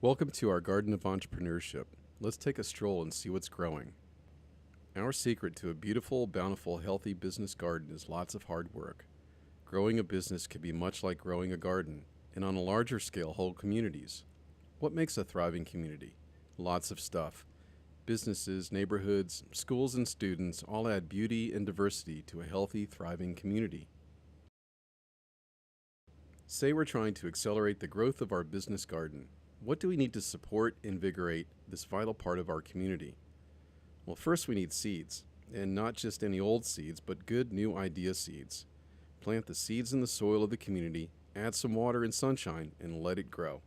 Welcome to our Garden of Entrepreneurship. Let's take a stroll and see what's growing. Our secret to a beautiful, bountiful, healthy business garden is lots of hard work. Growing a business can be much like growing a garden, and on a larger scale, whole communities. What makes a thriving community? Lots of stuff. Businesses, neighborhoods, schools, and students all add beauty and diversity to a healthy, thriving community. Say we're trying to accelerate the growth of our business garden. What do we need to support, invigorate this vital part of our community? Well, first we need seeds, and not just any old seeds, but good new idea seeds. Plant the seeds in the soil of the community, add some water and sunshine, and let it grow.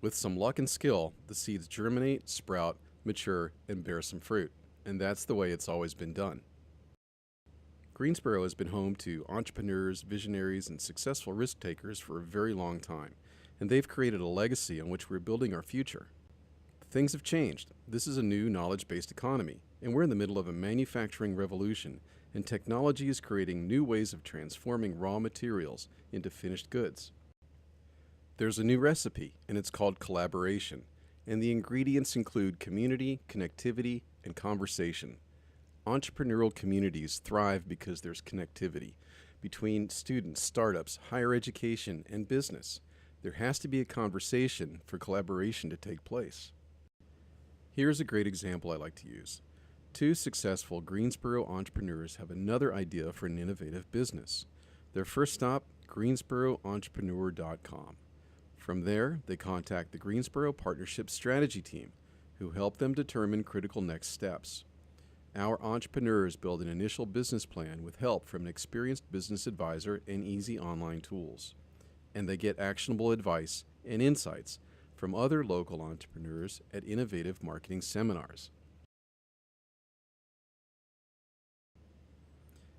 With some luck and skill, the seeds germinate, sprout, mature, and bear some fruit, and that's the way it's always been done. Greensboro has been home to entrepreneurs, visionaries, and successful risk takers for a very long time, and they've created a legacy on which we're building our future. Things have changed. This is a new knowledge-based economy, and we're in the middle of a manufacturing revolution, and technology is creating new ways of transforming raw materials into finished goods. There's a new recipe, and it's called collaboration, and the ingredients include community, connectivity, and conversation. Entrepreneurial communities thrive because there's connectivity between students, startups, higher education, and business. There has to be a conversation for collaboration to take place. Here's a great example I like to use. Two successful Greensboro entrepreneurs have another idea for an innovative business. Their first stop, greensboroentrepreneur.com. From there, they contact the Greensboro Partnership strategy team, who help them determine critical next steps. Our entrepreneurs build an initial business plan with help from an experienced business advisor and easy online tools. And they get actionable advice and insights from other local entrepreneurs at innovative marketing seminars.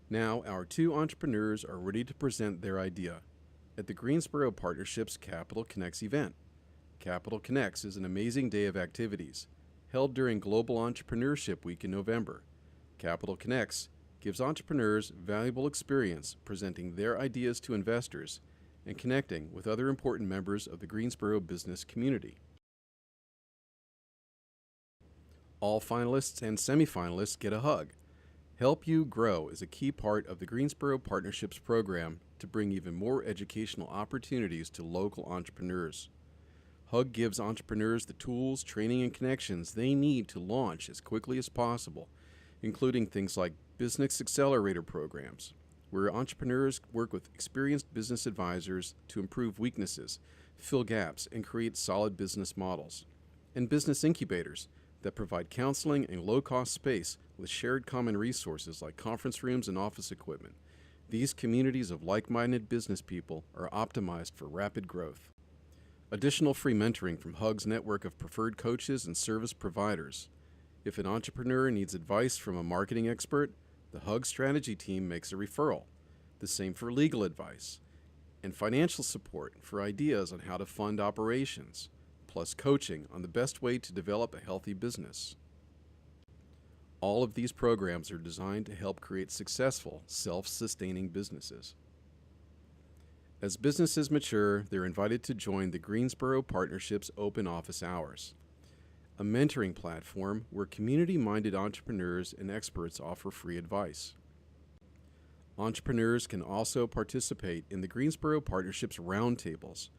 Now, our two entrepreneurs are ready to present their idea at the Greensboro Partnership's Capital Connects event. Capital Connects is an amazing day of activities held during Global Entrepreneurship Week in November. Capital Connects gives entrepreneurs valuable experience presenting their ideas to investors and connecting with other important members of the Greensboro business community. All finalists and semifinalists get a hug. Help You Grow is a key part of the Greensboro Partnership's program to bring even more educational opportunities to local entrepreneurs. HUG gives entrepreneurs the tools, training, and connections they need to launch as quickly as possible, including things like business accelerator programs, where entrepreneurs work with experienced business advisors to improve weaknesses, fill gaps, and create solid business models, and business incubators that provide counseling and low-cost space with shared common resources like conference rooms and office equipment. These communities of like-minded business people are optimized for rapid growth. Additional free mentoring from HUG's network of preferred coaches and service providers. If an entrepreneur needs advice from a marketing expert, the HUG strategy team makes a referral. The same for legal advice. And financial support for ideas on how to fund operations, plus coaching on the best way to develop a healthy business. All of these programs are designed to help create successful, self-sustaining businesses. As businesses mature, they're invited to join the Greensboro Partnership's open office hours, a mentoring platform where community-minded entrepreneurs and experts offer free advice. Entrepreneurs can also participate in the Greensboro Partnership's roundtables.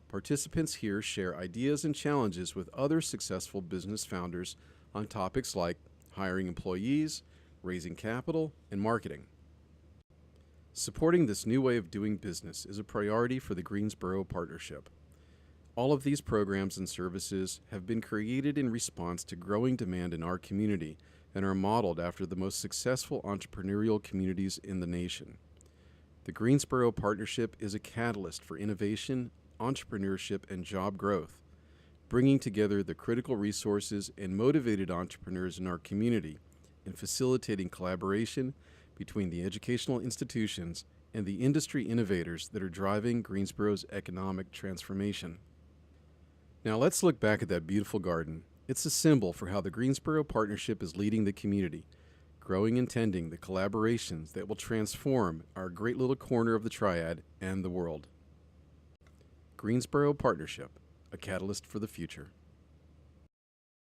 Participants here share ideas and challenges with other successful business founders on topics like hiring employees, raising capital, and marketing. Supporting this new way of doing business is a priority for the Greensboro Partnership. All of these programs and services have been created in response to growing demand in our community and are modeled after the most successful entrepreneurial communities in the nation. The Greensboro Partnership is a catalyst for innovation, entrepreneurship, and job growth, bringing together the critical resources and motivated entrepreneurs in our community and facilitating collaboration between the educational institutions and the industry innovators that are driving Greensboro's economic transformation. Now let's look back at that beautiful garden. It's a symbol for how the Greensboro Partnership is leading the community, growing and tending the collaborations that will transform our great little corner of the Triad and the world. Greensboro Partnership, a catalyst for the future.